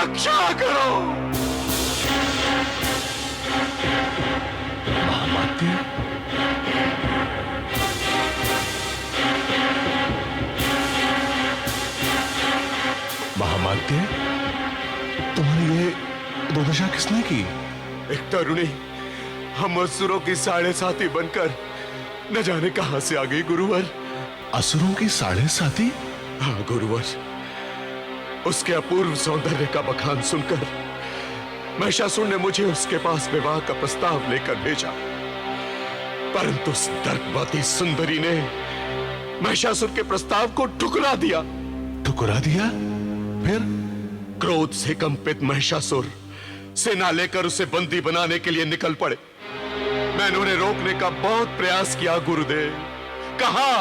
रक्षा करो। महामाते, महामाते, तुम्हारी ये दुर्दशा किसने की? एक तरुणी हम असुरों की साढ़े साथी बनकर न जाने कहां से आ गई गुरुवर। असुरों की साढ़े साथी? हाँ गुरुवर, उसके अपूर्व सौंदर्य का बखान सुनकर महिषासुर ने मुझे उसके पास विवाह का प्रस्ताव लेकर भेजा, परंतु उस दर्पवती सुंदरी ने महिषासुर के प्रस्ताव को ठुकरा दिया। ठुकरा दिया? फिर? क्रोध से कंपित महिषासुर सेना लेकर उसे बंदी बनाने के लिए निकल पड़े। मैंने उन्हें रोकने का बहुत प्रयास किया गुरुदेव। कहा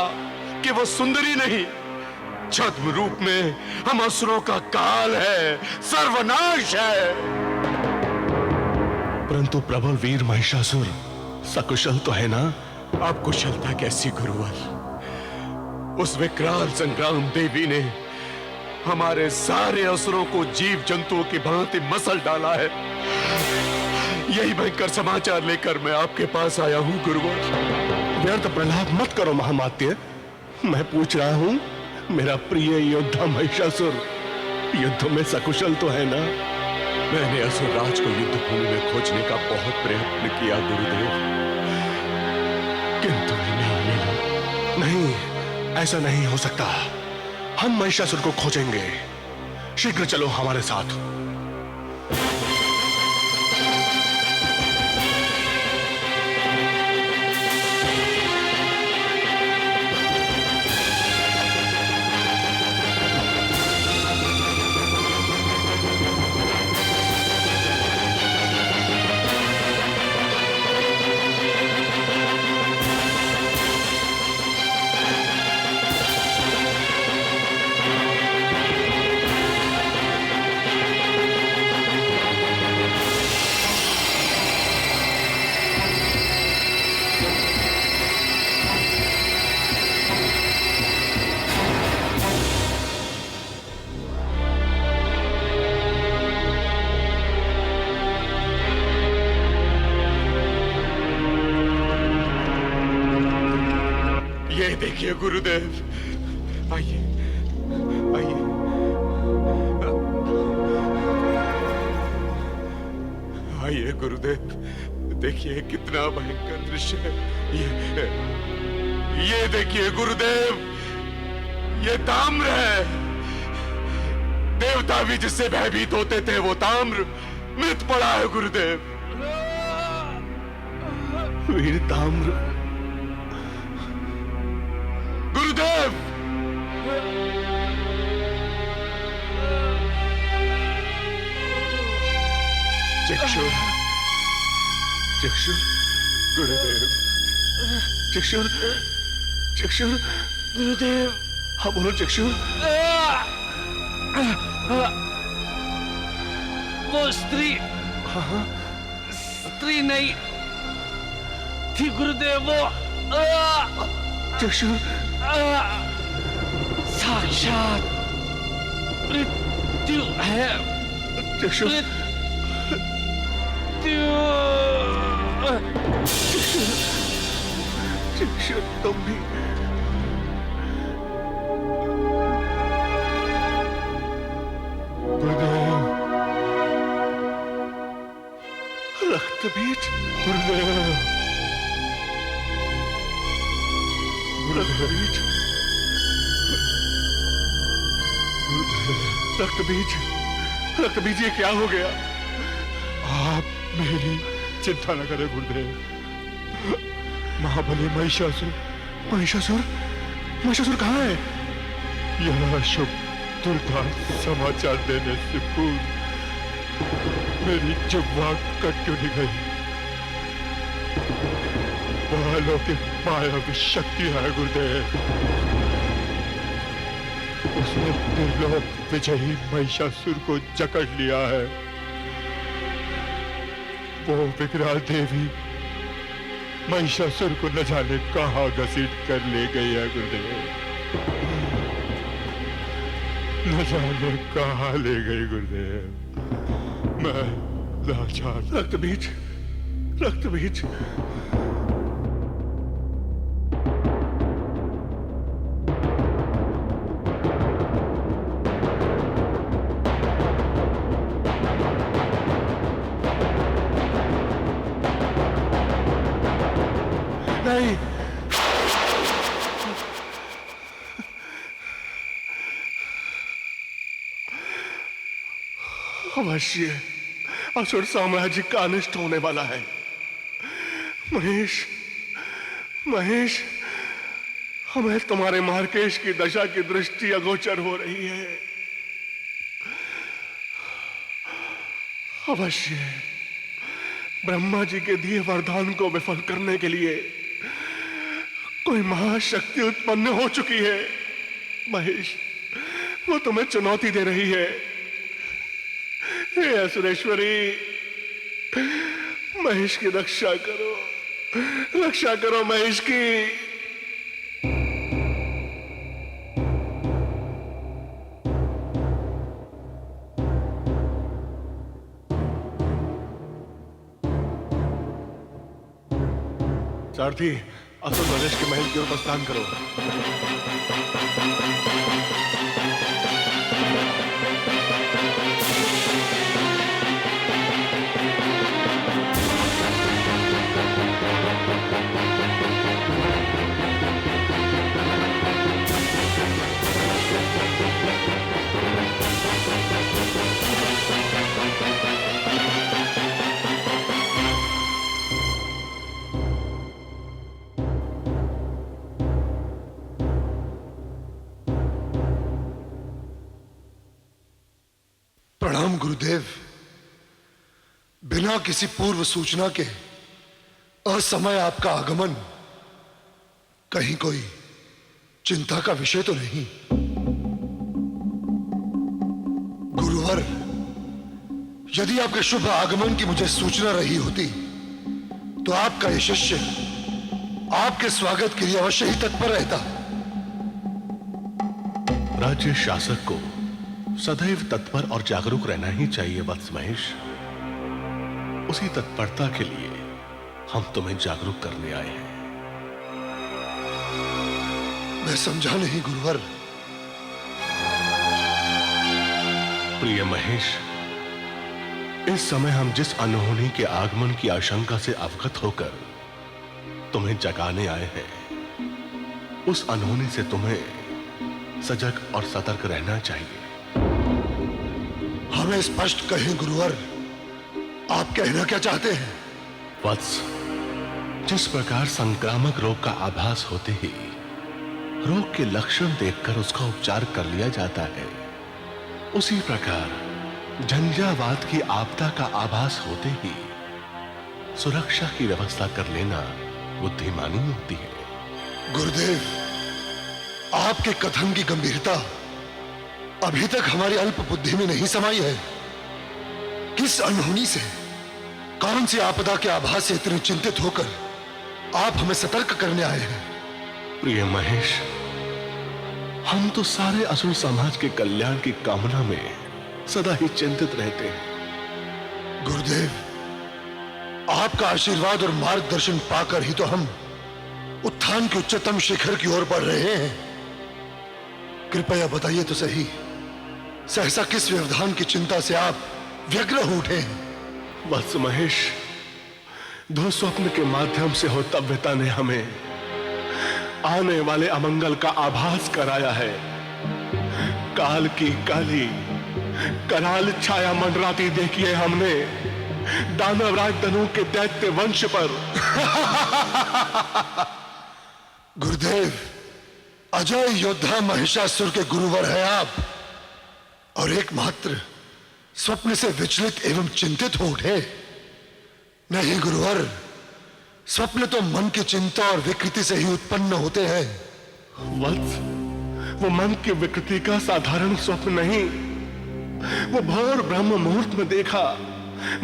कि वो सुंदरी नहीं, छद्म रूप में हम असुरों का काल है, सर्वनाश है। परंतु प्रबल वीर महिषासुर सकुशल तो है ना? अब कुशलता कैसी गुरुवर? उस विकराल संग्राम देवी ने हमारे सारे असुरों को जीव जंतुओं की भांति मसल डाला है। यही भयंकर समाचार लेकर मैं आपके पास आया हूं गुरुवर। व्यर्थ प्रलाप मत करो महामात्य। मैं पूछ रहा हूं, मेरा प्रिय योद्धा महिषासुर युद्ध में सकुशल तो है ना? मैंने असुरराज को युद्ध भूमि में खोजने का बहुत प्रयत्न किया गुरुदेव, किंतु नहीं मिला। नहीं, ऐसा नहीं हो सकता। हम महिषासुर को खोजेंगे। शीघ्र चलो हमारे साथ। ये देखिए गुरुदेव, आइए आइए। आइए गुरुदेव, देखिए कितना भयंकर दृश्य है। ये देखिए गुरुदेव, ये ताम्र है। देवता भी जिससे भयभीत होते थे वो ताम्र मृत पड़ा है गुरुदेव। वीर ताम्र। गुरुदेव, चक्षुर, चक्षुर, गुरुदेव, चक्षुर, चक्षुर, गुरुदेव। हाँ बोलो चक्षुर। वो स्त्री, हाँ स्त्री नहीं थी गुरुदेव, वो चक्षुर, साक्षात मृत्यु है। चक्षुर, मृत्यु। चक्षुर, तुम भी। गुरुदेव, रक्तबीज, गुरुदेव, रक्तबीज, रक्तबीज, रक्तबीज, ये क्या हो गया? आप मेरी चिंता न करें गुरुदेव। महाबली महिषासुर, महिषासुर, महिषासुर कहाँ है? यह शुभ दुर्गा समाचार देने से पूर्व मेरी जिह्वा कट क्यों नहीं गई? वह अलौकिक मायावी शक्ति है गुरुदेव। उसने त्रिलोक विजयी महिषासुर को जकड़ लिया है। वो विकराल देवी महिषासुर को न जाने कहां घसीट कर ले गई है गुरुदेव। न जाने कहाँ ले गई गुरुदेव। मैं लाचार। रक्त बीज, रक्त बीज। नहीं, अवश्य असुर साम्राज्य का अनिष्ट होने वाला है। महेश, महेश, हमें तुम्हारे मार्केश की दशा की दृष्टि अगोचर हो रही है। अवश्य ब्रह्मा जी के दिए वरदान को विफल करने के लिए कोई महाशक्ति उत्पन्न हो चुकी है। महेश, वो तुम्हें चुनौती दे रही है। हे असुरेश्वरी, महेश की रक्षा करो, रक्षा करो महेश की। सारथी, असुर नरेश के महल की ओर प्रस्थान करो। प्रणाम गुरुदेव। बिना किसी पूर्व सूचना के असमय आपका आगमन कहीं कोई चिंता का विषय तो नहीं? गुरुवर, यदि आपके शुभ आगमन की मुझे सूचना रही होती तो आपका यह शिष्य आपके स्वागत के लिए अवश्य ही तत्पर रहता। राज्य शासक को सदैव तत्पर और जागरूक रहना ही चाहिए वत्स महेश। उसी तत्परता के लिए हम तुम्हें जागरूक करने आए हैं। मैं समझा नहीं गुरुवर। प्रिय महेश, इस समय हम जिस अनहोनी के आगमन की आशंका से अवगत होकर तुम्हें जगाने आए हैं, उस अनहोनी से तुम्हें सजग और सतर्क रहना चाहिए। हमें स्पष्ट कहें गुरुवर, आप कहना क्या चाहते हैं? वत्स, जिस प्रकार संक्रामक रोग का आभास होते ही रोग के लक्षण देखकर उसका उपचार कर लिया जाता है, उसी प्रकार झंझावात की आपदा का आभास होते ही सुरक्षा की व्यवस्था कर लेना बुद्धिमानी होती है। गुरुदेव, आपके कथन की गंभीरता अभी तक हमारी अल्प बुद्धि में नहीं समाई है। किस अनहोनी से, कौन सी आपदा के आभास से इतने चिंतित होकर आप हमें सतर्क करने आए हैं? प्रिय महेश, हम तो सारे असुर समाज के कल्याण की कामना में सदा ही चिंतित रहते हैं। गुरुदेव, आपका आशीर्वाद और मार्गदर्शन पाकर ही तो हम उत्थान के उच्चतम शिखर की ओर बढ़ रहे हैं। कृपया बताइए तो सही, सहसा किस व्यवधान की चिंता से आप व्यग्र हो उठे हैं? वत्स महेश, दो स्वप्न के माध्यम से होतव्यता ने हमें आने वाले अमंगल का आभास कराया है। काल की काली कराल छाया मंडराती देखी है हमने दानवराज धनु के दैत्य वंश पर। गुरुदेव, अजय योद्धा महिषासुर के गुरुवर है आप, और एकमात्र स्वप्न से विचलित एवं चिंतित हो उठे। नहीं गुरुवर, स्वप्न तो मन की चिंता और विकृति से ही उत्पन्न होते हैं। वत्स, वो मन की विकृति का साधारण स्वप्न नहीं, वो भोर ब्रह्म मुहूर्त में देखा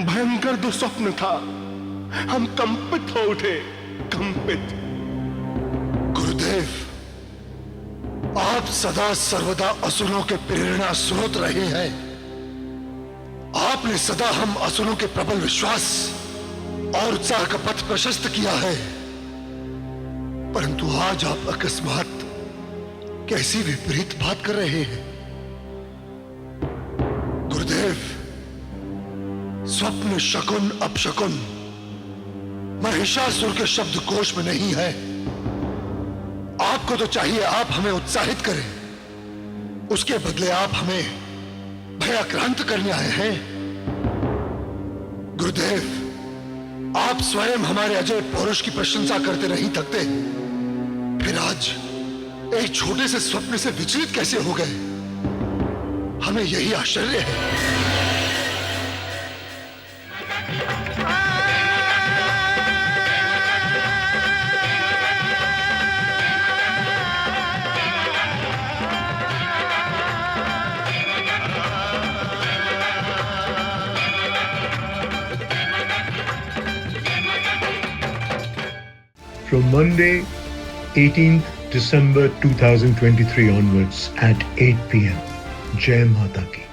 भयंकर दुस्वप्न था। हम कंपित हो उठे, कंपित। गुरुदेव, आप सदा सर्वदा असुरों के प्रेरणा स्रोत रहे हैं। आपने सदा हम असुरों के प्रबल विश्वास और उत्साह का पथ प्रशस्त किया है, परंतु आज आप अकस्मात कैसी विपरीत बात कर रहे हैं। गुरुदेव, स्वप्न, शकुन, अपशकुन महिषासुर के शब्दकोश में नहीं है। आपको तो चाहिए आप हमें उत्साहित करें, उसके बदले आप हमें भयाक्रांत करने आए हैं। गुरुदेव, आप स्वयं हमारे अजय पौरुष की प्रशंसा करते नहीं थकते, फिर आज एक छोटे से स्वप्न से विचलित कैसे हो गए? हमें यही आश्चर्य है। From Monday, 18th December 2023 onwards at 8 p.m. Jai Mata Ki.